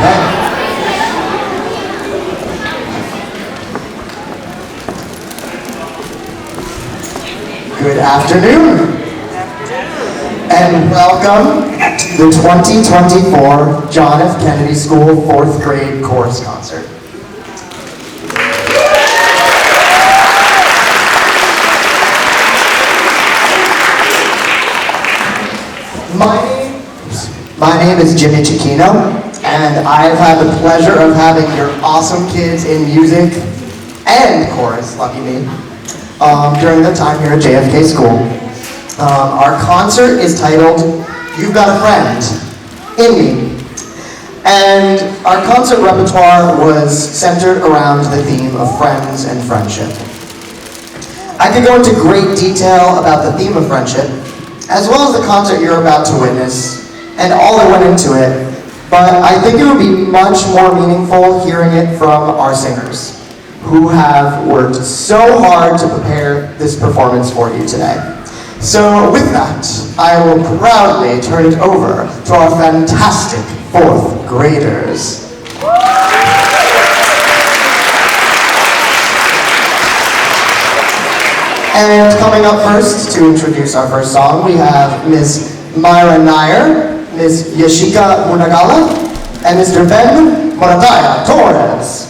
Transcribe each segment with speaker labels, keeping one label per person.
Speaker 1: Good afternoon, and welcome to the 2024 John F. Kennedy School 4th grade chorus concert. My name is Jimmy Chiquino, and I've had the pleasure of having your awesome kids in music and chorus, lucky me, during the time here at JFK School. Our concert is titled, You've Got a Friend in Me. And our concert repertoire was centered around the theme of friends and friendship. I could go into great detail about the theme of friendship, as well as the concert you're about to witness, and all that went into it, but I think it would be much more meaningful hearing it from our singers, who have worked so hard to prepare this performance for you today. So with that, I will proudly turn it over to our fantastic 4th graders. And coming up first to introduce our first song, we have Ms. Myra Nair, Ms. Yashika Munagala, and Mr. Ben Morataya Torres.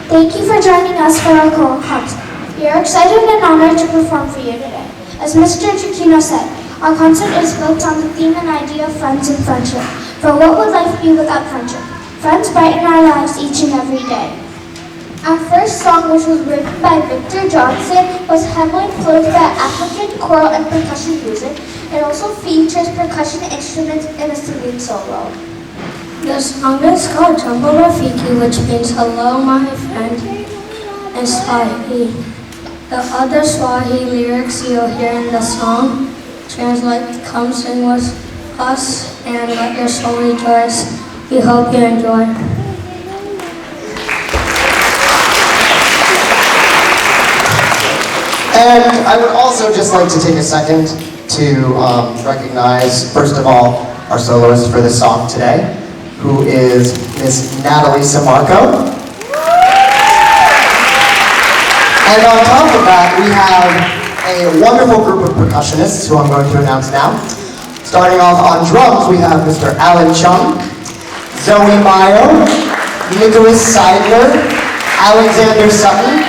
Speaker 2: Thank you for joining us for our concert. We are excited and honored to perform for you today. As Mr. Chiquino said, our concert is built on the theme and idea of friends and friendship. For what would life be without friendship? Friends brighten our lives each and every day. Our first song, which was written by Victor Johnson, was heavily influenced by African choral and percussion music. It also features percussion instruments in a singing solo.
Speaker 3: The song is called Jambo, Rafiki, which means hello, my friend, in Swahili. The other Swahili lyrics you'll hear in the song translate, come sing with us and let your soul rejoice. We hope you enjoy.
Speaker 1: And I would also just like to take a second to recognize, first of all, our soloist for this song today, who is Miss Natalie Samarco. And on top of that, we have a wonderful group of percussionists who I'm going to announce now. Starting off on drums, we have Mr. Alan Chung, Zoe Mayo, Nicholas Seidler, Alexander Sutton,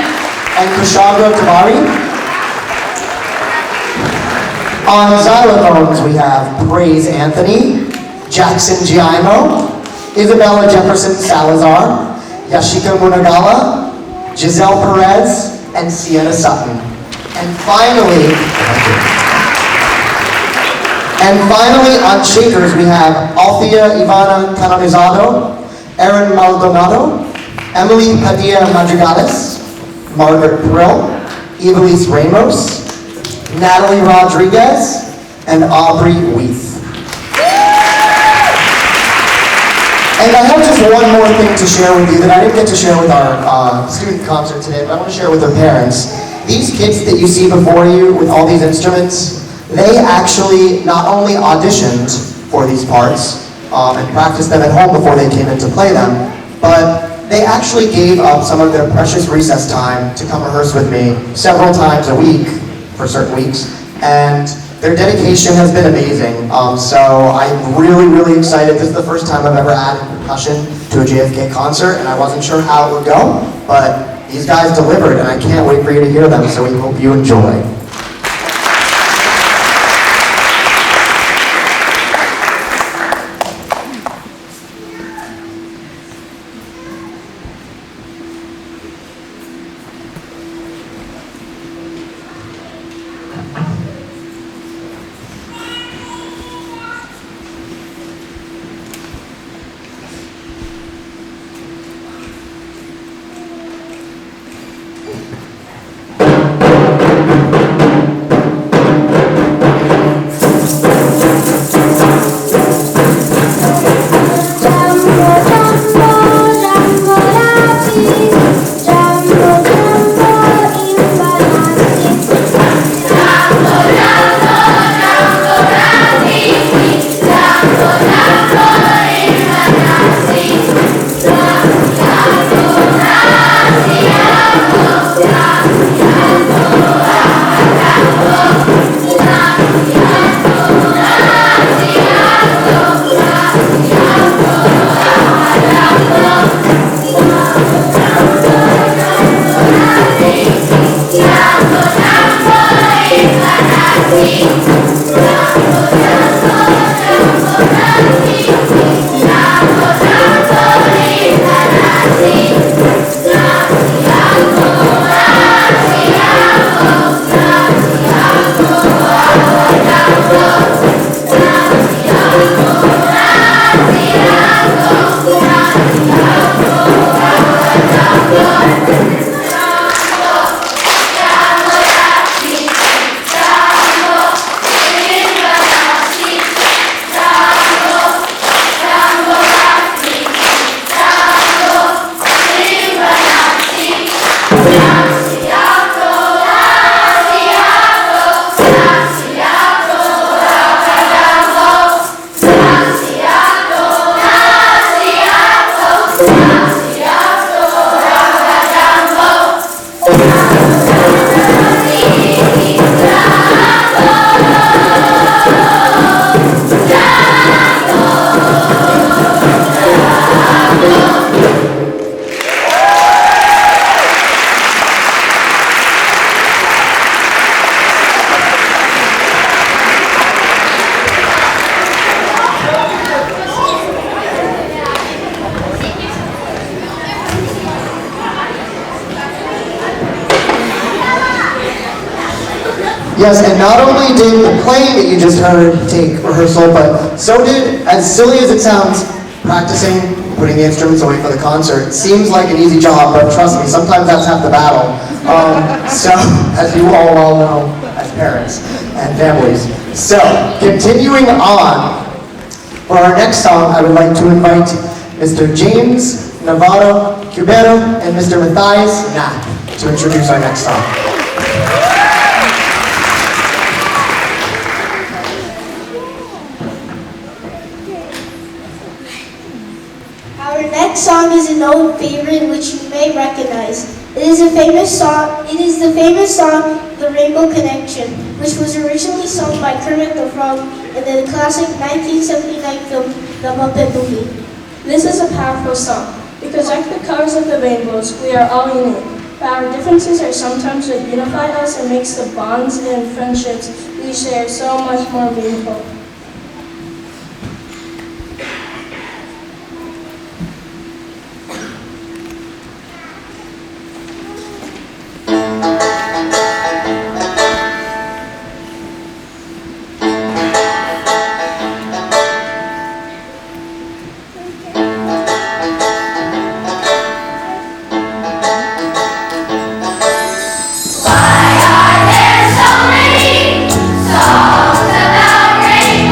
Speaker 1: and Kushandra Tamari. On xylophones, we have Praise Anthony, Jackson Giaimo, Isabella Jefferson Salazar, Yashika Munagala, Giselle Perez, and Sienna Sutton. And finally on shakers, we have Althea Ivana Canonizado, Erin Maldonado, Emily Padilla Madrigales, Margaret Brill, Evelise Ramos, Natalie Rodriguez, and Aubrey Weath. And I have just one more thing to share with you that I didn't get to share with our student concert today, but I want to share with their parents. These kids that you see before you with all these instruments, they actually not only auditioned for these parts and practiced them at home before they came in to play them, but they actually gave up some of their precious recess time to come rehearse with me several times a week for certain weeks, and their dedication has been amazing. So I'm really, really excited. This is the first time I've ever added percussion to a JFK concert, and I wasn't sure how it would go, but these guys delivered, and I can't wait for you to hear them, so we hope you enjoy. Yes, and not only did the playing that you just heard take rehearsal, but so did, as silly as it sounds, practicing, putting the instruments away for the concert. Seems like an easy job, but trust me, sometimes that's half the battle. So, as you all well know, as parents and families. So, continuing on, for our next song, I would like to invite Mr. James Navarro Cubero and Mr. Matthias Knapp to introduce our next song.
Speaker 2: Our next song is an old favorite which you may recognize. It is the famous song, The Rainbow Connection, which was originally sung by Kermit the Frog in the classic 1979 film, The Muppet Movie.
Speaker 4: This is a powerful song, because like the colors of the rainbows, we are all unique. But our differences are sometimes what unify us and makes the bonds and friendships we share so much more meaningful.
Speaker 5: Why are there so many songs about rain?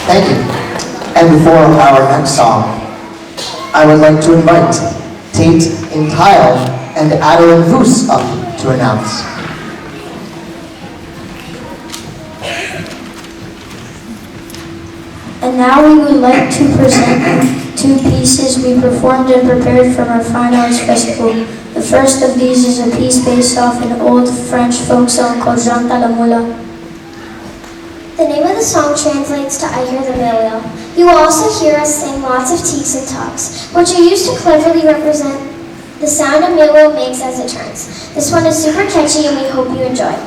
Speaker 1: Thank you. And for our next song, I would like to invite Tate Intile and Adeline Voos up to announce.
Speaker 3: And now we would like to present two pieces we performed and prepared from our Fine Arts Festival. The first of these is a piece based off an old French folk song called Moulin.
Speaker 2: The name of the song translates to I Hear the Mill Wheel. You will also hear us sing lots of teaks and talks, which are used to cleverly represent the sound a mill wheel makes as it turns. This one is super catchy and we hope you enjoy.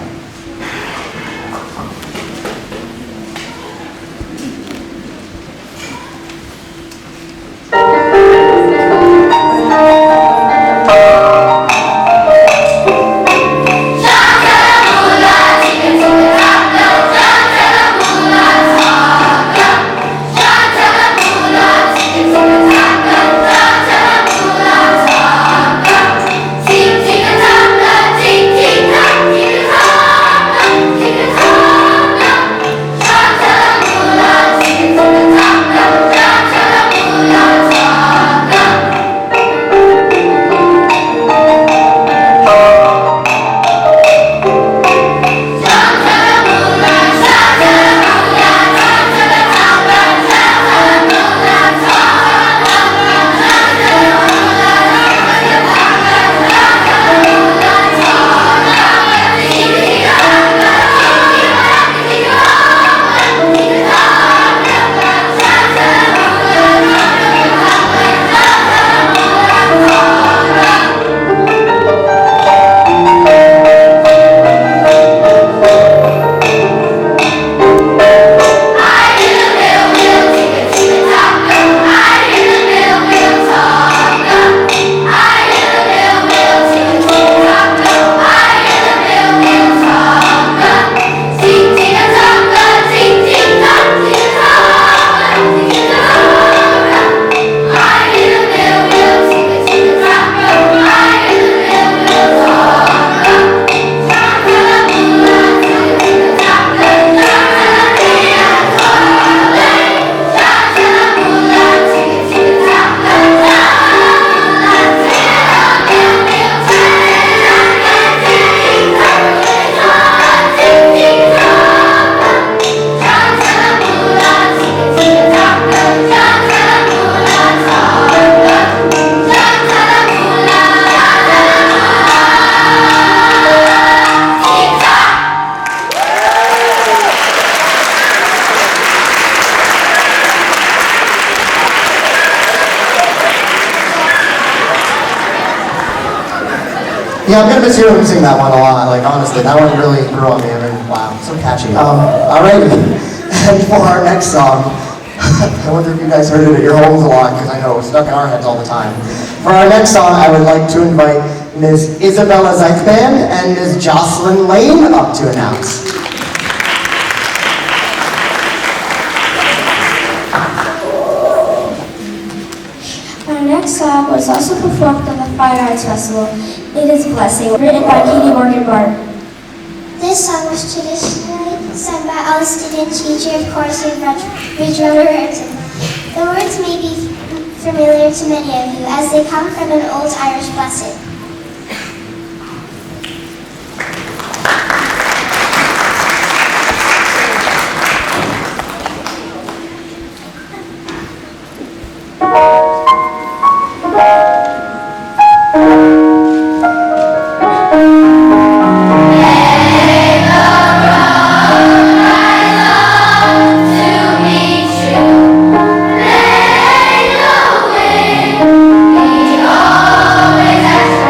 Speaker 1: Yeah, I'm gonna miss hearing him sing that one a lot. Like honestly, that one really grew on me. I mean, wow, so catchy. Alright, and for our next song, I wonder if you guys heard it at your homes a lot because I know it was stuck in our heads all the time. For our next song, I would like to invite Ms. Isabella Zeichband and Ms. Jocelyn Lane up to announce.
Speaker 2: Our next song was also performed at the Fine Arts Festival. It is Blessing, written by Katie Morgan Bart. This song was traditionally sung by all student teacher of course in Bridgewater Raritan. The words may be familiar to many of you as they come from an old Irish blessing.
Speaker 5: Always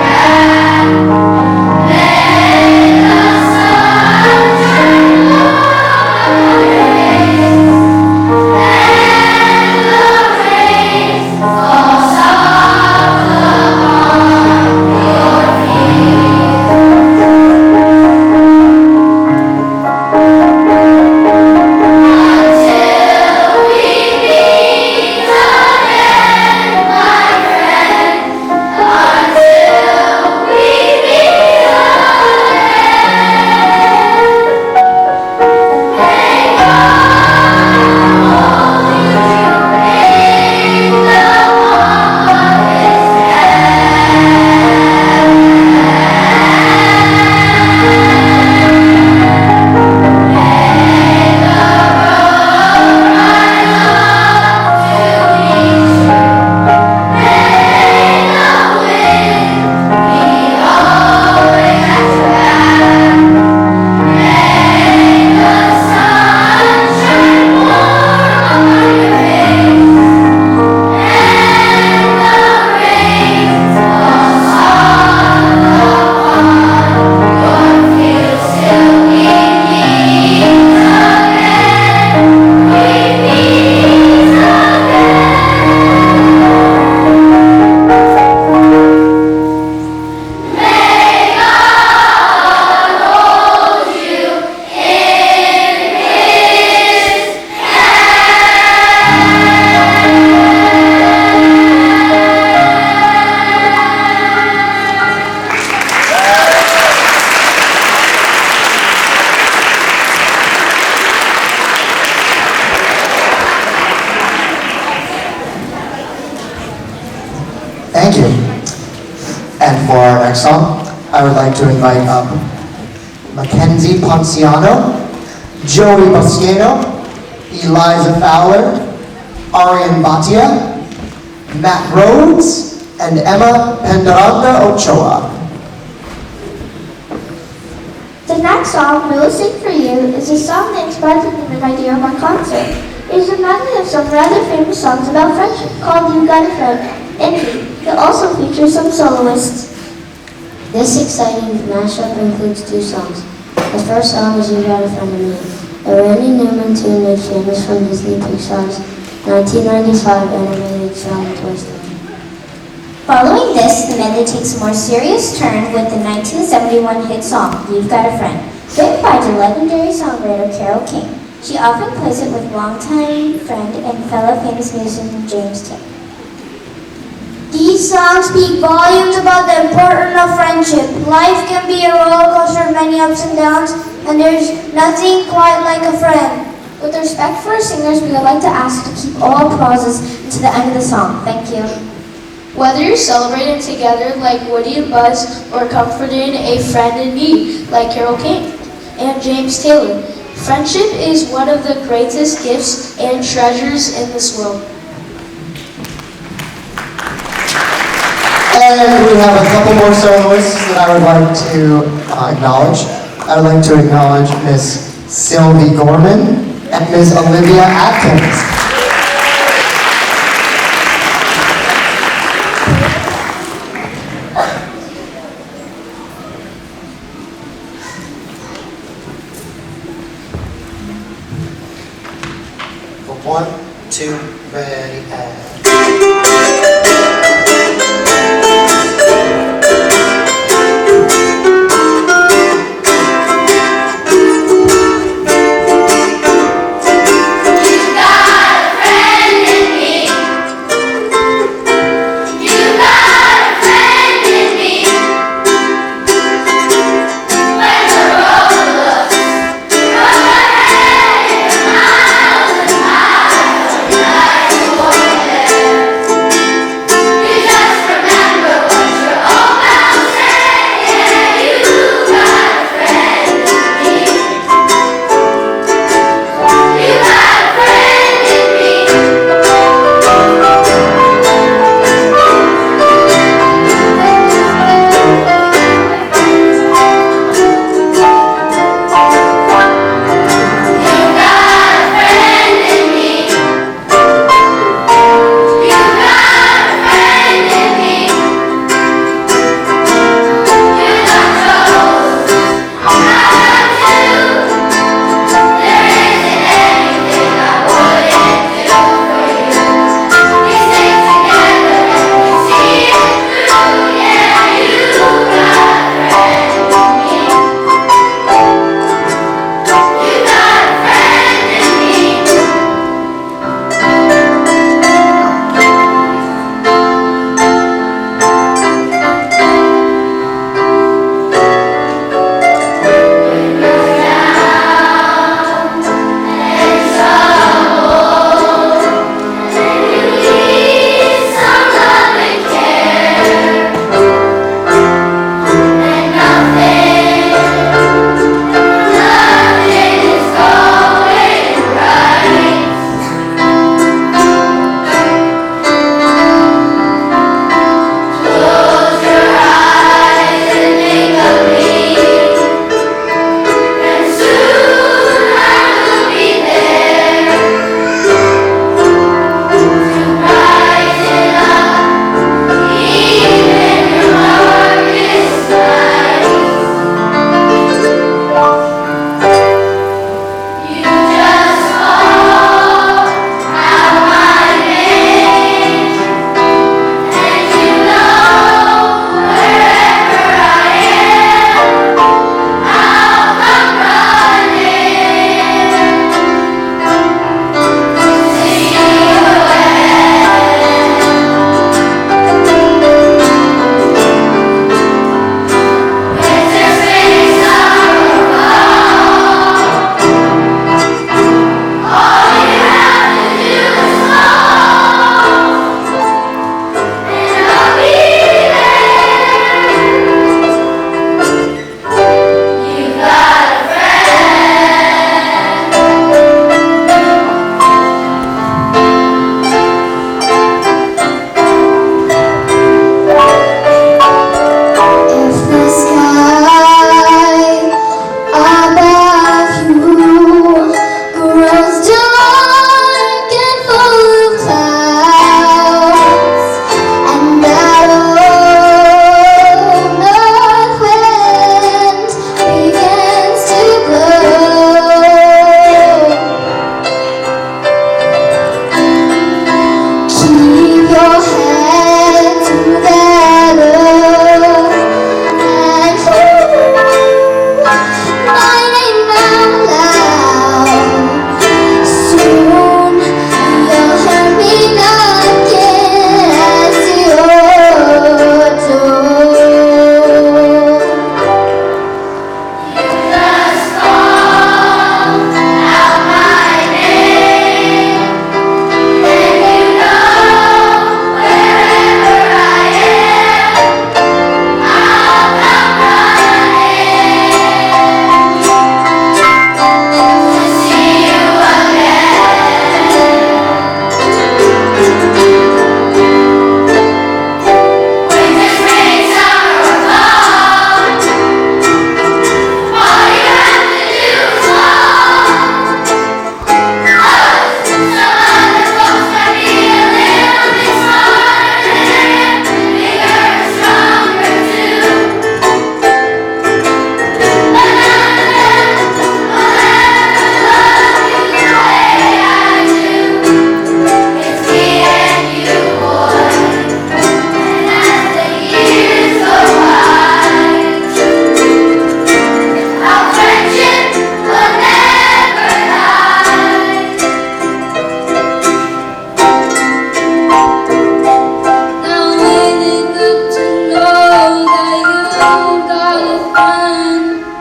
Speaker 1: Thank you. And for our next song, I would like to invite up Mackenzie Ponciano, Joey Bosqueno, Eliza Fowler, Arian Batia, Matt Rhodes, and Emma Pendaranda Ochoa.
Speaker 2: The next song, We'll Sing For You, is a song that inspired the theme and idea of our concert. It is a medley of some rather famous songs about friendship called You Got a Friend and Me. It also features some soloists.
Speaker 3: This exciting mashup includes 2 songs. The first song is You Got a Friend in Me, a Randy Newman tune made famous from Disney Pixar's 1995 animated film Toy Story.
Speaker 2: Following this, the medley takes a more serious turn with the 1971 hit song, You've Got a Friend, written by the legendary songwriter Carole King. She often plays it with longtime friend and fellow famous musician James Taylor. These songs speak volumes about the importance of friendship. Life can be a roller coaster of many ups and downs, and there's nothing quite like a friend. With respect for our singers, we would like to ask to keep all applauses to the end of the song. Thank you.
Speaker 4: Whether you're celebrating together like Woody and Buzz or comforting a friend in need like Carole King and James Taylor, friendship is one of the greatest gifts and treasures in this world.
Speaker 1: And we have a couple more soloists that I would like to acknowledge. I would like to acknowledge Miss Sylvie Gorman and Miss Olivia Atkins. For 1, 2, ready, and...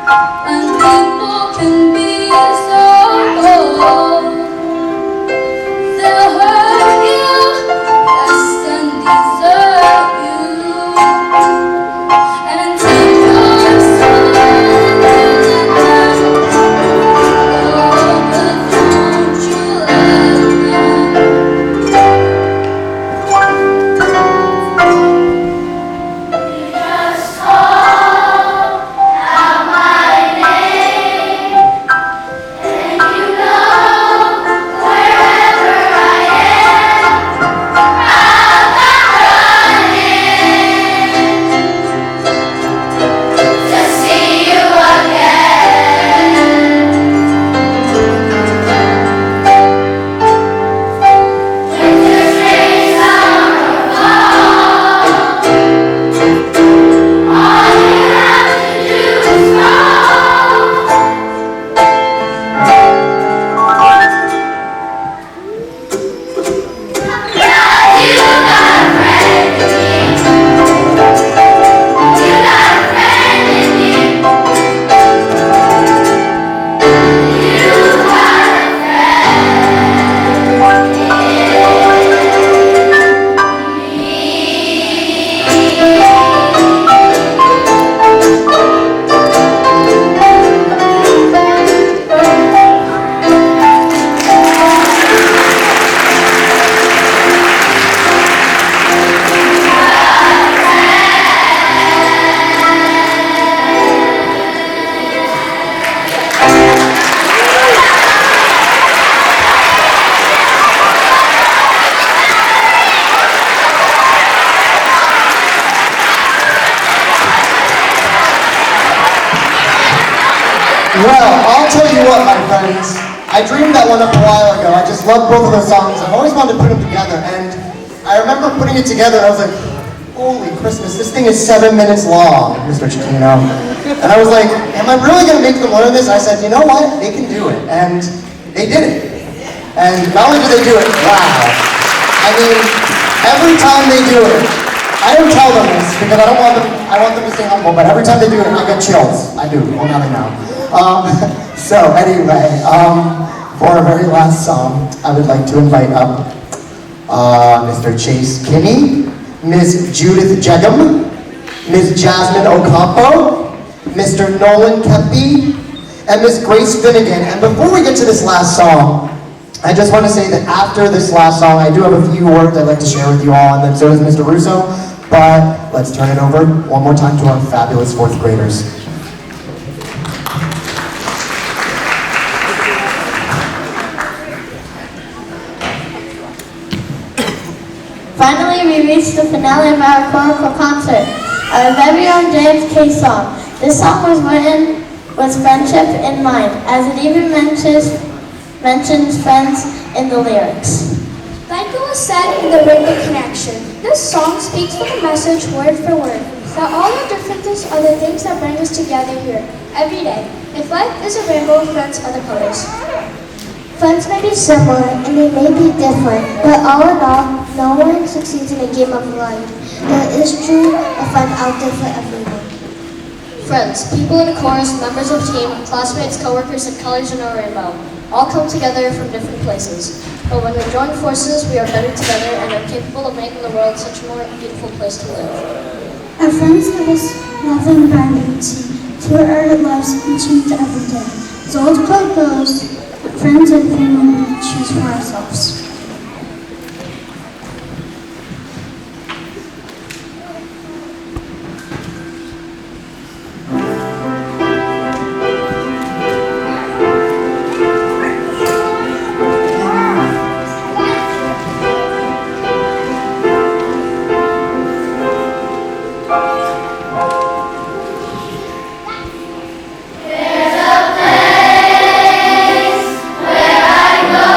Speaker 3: when people can be so cold. They'll hurt you, less than deserve you, and take your soul to the dust. Oh, but don't you let them.
Speaker 1: Well, I'll tell you what, my friends. I dreamed that one up a while ago. I just love both of those songs. I've always wanted to put them together, and I remember putting it together, and I was like, holy Christmas, this thing is 7 minutes long, Mr. Chiquino. And I was like, am I really going to make them learn this? I said, you know what? They can do it. And they did it. And not only do they do it, wow. I mean, every time they do it, I don't tell them this because I want them to stay humble, but every time they do it, I get chills. I do. Well, now they know. So anyway, for our very last song, I would like to invite up Mr. Chase Kinney, Ms. Judith Jegum, Ms. Jasmine Ocampo, Mr. Nolan Kempe, and Ms. Grace Finnegan. And before we get to this last song, I just want to say that after this last song, I do have a few words I'd like to share with you all, and then so does Mr. Russo, but let's turn it over one more time to our fabulous fourth graders.
Speaker 5: Finally, we reached the finale of our choral concert, our very own JFK Song. This song was written with friendship in mind, as it even mentions friends in the lyrics.
Speaker 2: Like it was said in the Rainbow Connection, this song speaks with a message word for word, that all our differences are the things that bring us together here, every day. If life is a rainbow, friends are the colors.
Speaker 5: Friends may be similar and they may be different, but all in all, no one succeeds in a game of life. There is true a friend out there for everyone.
Speaker 6: Friends, people in a chorus, members of a team, classmates, co-workers, and colors in our rainbow, all come together from different places. But when we join forces, we are better together and are capable of making the world such a more beautiful place to live.
Speaker 2: Our friends give us love and vibrancy to our lives and change every day. As old quote goes, friends and family we choose for ourselves.
Speaker 3: There's a place where I go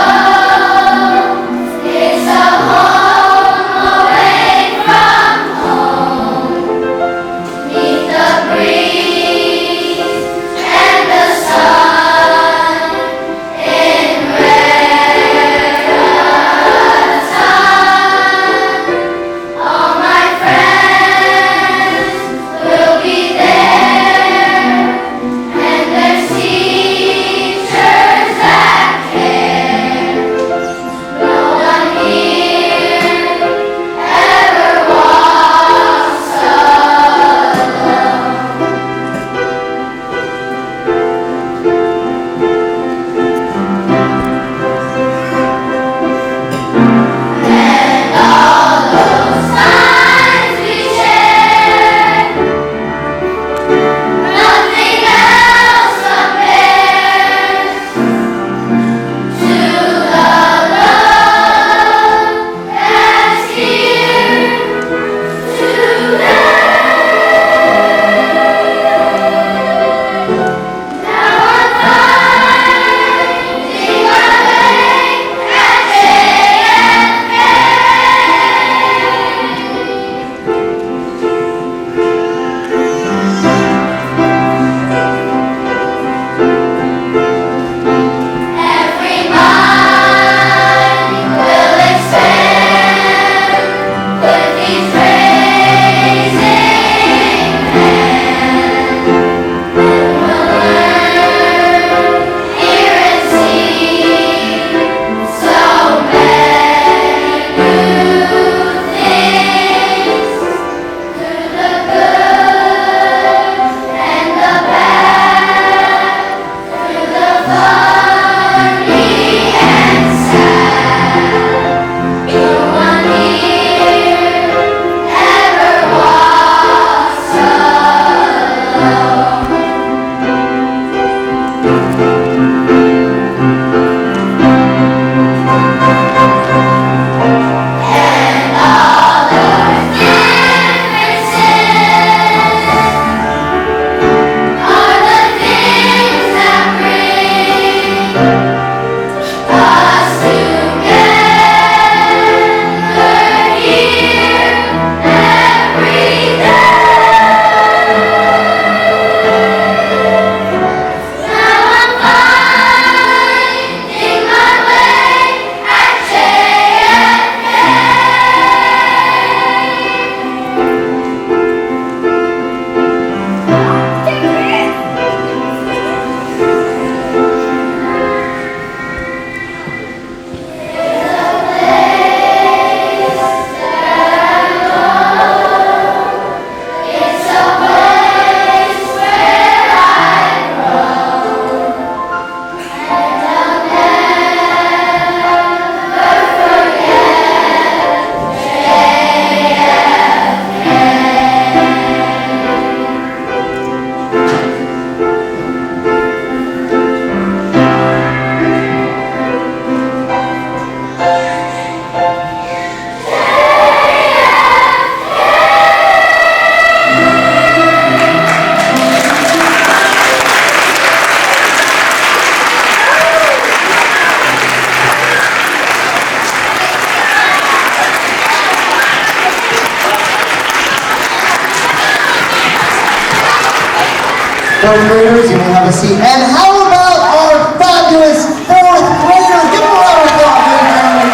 Speaker 1: fourth graders, you may have a seat. And how about our fabulous fourth graders? Give them a round of applause, ladies and gentlemen.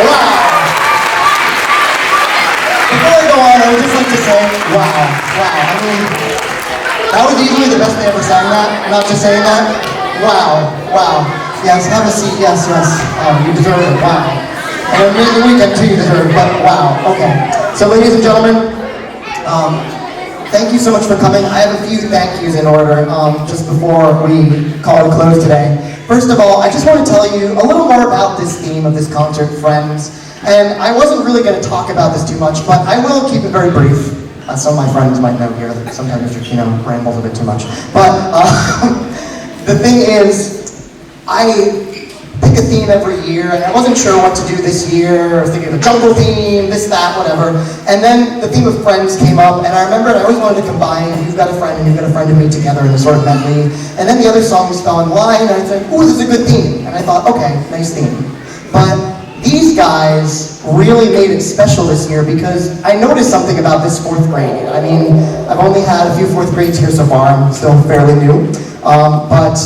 Speaker 1: Wow. Before I go on, I would just like to say, wow. I mean, that was easily the best they ever sang that. I'm not just saying that. Wow. Yes, have a seat. Yes. You deserve it. Wow. And an amazing weekend too, you deserve it. But wow. Okay. So, ladies and gentlemen, thank you so much for coming. I have a few thank yous in order just before we call it close today. First of all, I just want to tell you a little more about this theme of this concert, Friends. And I wasn't really going to talk about this too much, but I will keep it very brief. Some of my friends might know here that sometimes Mr. Kino rambles a bit too much. But the thing is, I pick a theme every year, and I wasn't sure what to do this year. I was thinking of a jungle theme, this, that, whatever. And then the theme of Friends came up, and I remembered I always wanted to combine You've Got a Friend and You've Got a Friend and Me together in a sort of medley. And then the other songs fell in line, and I said, ooh, this is a good theme. And I thought, okay, nice theme. But these guys really made it special this year because I noticed something about this fourth grade. I mean, I've only had a few fourth grades here so far. I'm still fairly new. But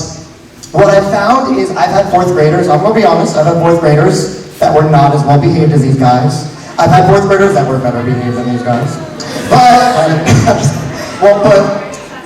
Speaker 1: what I've found is I've had fourth graders, I'm going to be honest, I've had fourth graders that were not as well behaved as these guys. I've had fourth graders that were better behaved than these guys. But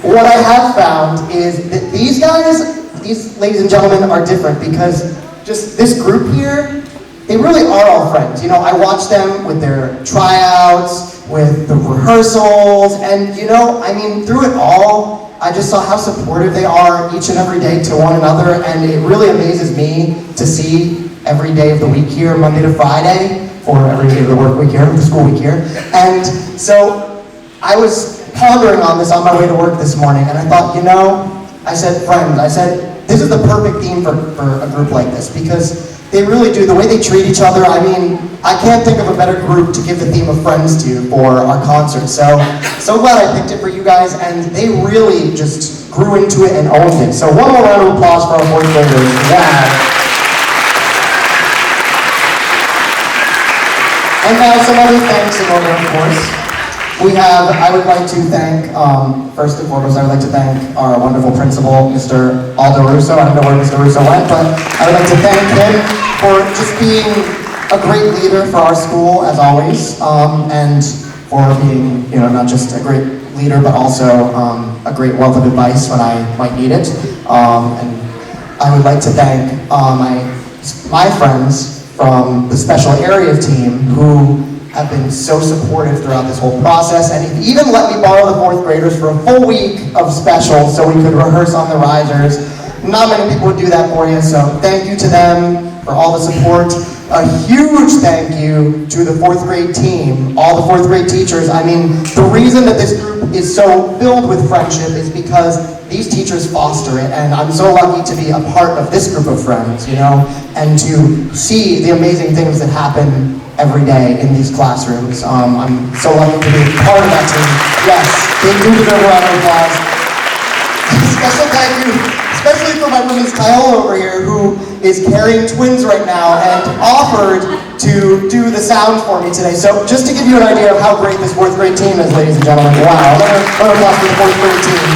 Speaker 1: what I have found is that these guys, these ladies and gentlemen, are different because just this group here, they really are all friends. You know, I watch them with their tryouts, with the rehearsals, and you know, I mean, through it all, I just saw how supportive they are each and every day to one another, and it really amazes me to see every day of the week here, Monday to Friday, or every day of the work week here, the school week here. And so I was pondering on this on my way to work this morning, and I thought, you know, I said, friends, I said, this is the perfect theme for a group like this, because they really do, the way they treat each other, I mean, I can't think of a better group to give the theme of Friends to for our concert. So glad I picked it for you guys, and they really just grew into it and owned it. So one more round of applause for our fourth graders. Wow. And now some other thanks in order, of course. I would like to thank, first and foremost, I would like to thank our wonderful principal, Mr. Aldo Russo. I don't know where Mr. Russo went, but I would like to thank him for just being a great leader for our school, as always, and for being, you know, not just a great leader, but also a great wealth of advice when I might need it. And I would like to thank my friends from the special area team who have been so supportive throughout this whole process, and even let me borrow the fourth graders for a full week of specials so we could rehearse on the risers. Not many people would do that for you, so thank you to them for all the support. A huge thank you to the fourth grade team, all the fourth grade teachers. I mean, the reason that this group is so filled with friendship is because these teachers foster it, and I'm so lucky to be a part of this group of friends, you know, and to see the amazing things that happen every day in these classrooms. I'm so lucky to be part of that team. Yes, they do deserve a round of applause. Special thank you, especially for my women's Kyle over here, who is carrying twins right now and offered to do the sound for me today. So just to give you an idea of how great this fourth grade team is, ladies and gentlemen. Wow, another applause for the fourth grade team.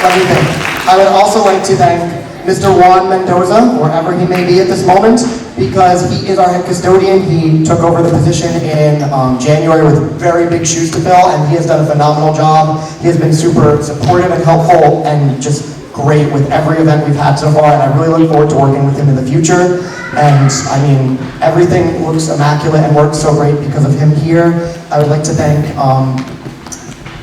Speaker 1: Let me think. I would also like to thank Mr. Juan Mendoza, wherever he may be at this moment, because he is our head custodian. He took over the position in January with very big shoes to fill, and he has done a phenomenal job. He has been super supportive and helpful and just great with every event we've had so far, and I really look forward to working with him in the future. And I mean, everything looks immaculate and works so great because of him here. I would like to thank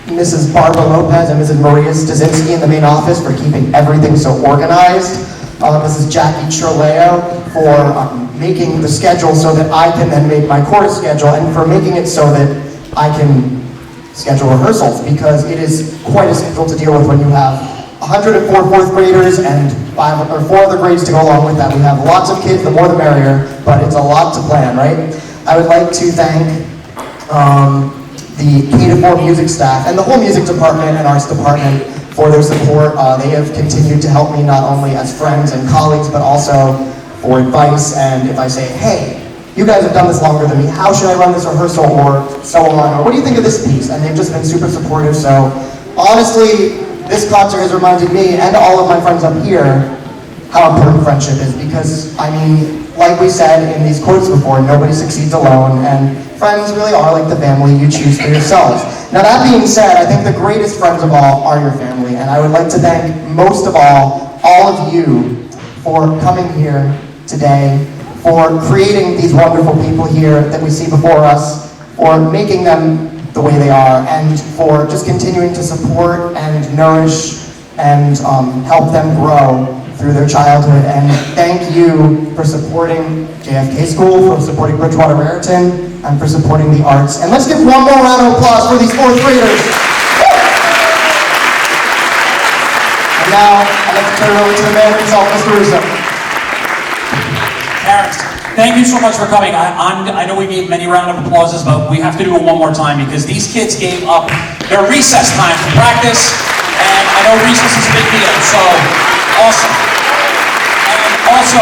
Speaker 1: Mrs. Barbara Lopez and Mrs. Maria Stasinski in the main office for keeping everything so organized. Mrs. Jackie Chirleo for making the schedule so that I can then make my chorus schedule, and for making it so that I can schedule rehearsals, because it is quite a schedule to deal with when you have 104 fourth graders and 4 other grades to go along with that. We have lots of kids, the more the merrier, but it's a lot to plan, right? I would like to thank the K-4 music staff and the whole music department and arts department for their support. They have continued to help me not only as friends and colleagues, but also for advice. And if I say, hey, you guys have done this longer than me, how should I run this rehearsal, or so on, or what do you think of this piece? And they've just been super supportive, so honestly, this concert has reminded me and all of my friends up here how important friendship is, because, I mean, like we said in these quotes before, nobody succeeds alone, and friends really are like the family you choose for yourselves. Now that being said, I think the greatest friends of all are your family, and I would like to thank most of all of you for coming here today, for creating these wonderful people here that we see before us, for making them the way they are, and for just continuing to support and nourish and help them grow through their childhood. And thank you for supporting JFK School, for supporting Bridgewater Raritan, and for supporting the arts. And let's give one more round of applause for these 4th graders. And now, I'd like to turn it over to the man himself, Mr. Russo.
Speaker 7: Parents, thank you so much for coming. I know we gave many round of applauses, but we have to do it one more time because these kids gave up their recess time to practice, and I know recess is a big deal, so awesome. And also,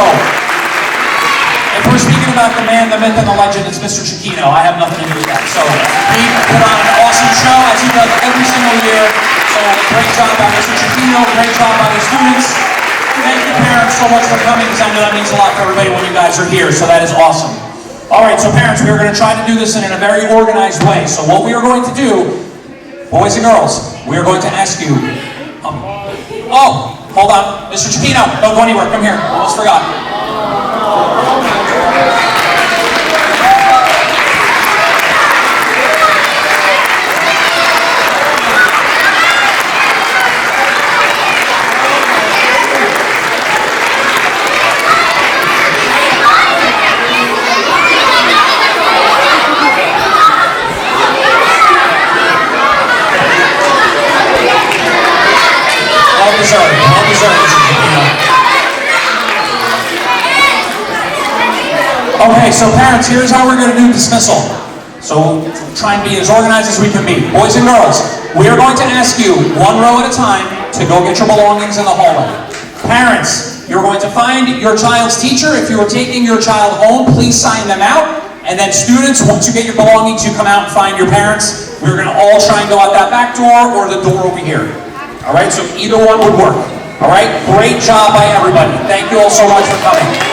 Speaker 7: if we're speaking about the man, the myth, and the legend, it's Mr. Chiquino. I have nothing to do with that. So he put on an awesome show, as he does every single year. So great job by Mr. Chiquino, great job by the students. Thank you, parents, so much for coming, because I know that means a lot to everybody when you guys are here, so that is awesome. All right, so parents, we are going to try to do this in a very organized way. So what we are going to do, boys and girls, we are going to ask you, hold on, Mr. Chiquino, don't go anywhere, come here, almost forgot. Well deserved, Mr. Chiquino. Okay, so parents, here's how we're going to do dismissal. So try and be as organized as we can be. Boys and girls, we are going to ask you one row at a time to go get your belongings in the hallway. Parents, you're going to find your child's teacher. If you are taking your child home, please sign them out. And then students, once you get your belongings, you come out and find your parents. We're going to all try and go out that back door or the door over here. All right, so either one would work. All right, great job by everybody. Thank you all so much for coming.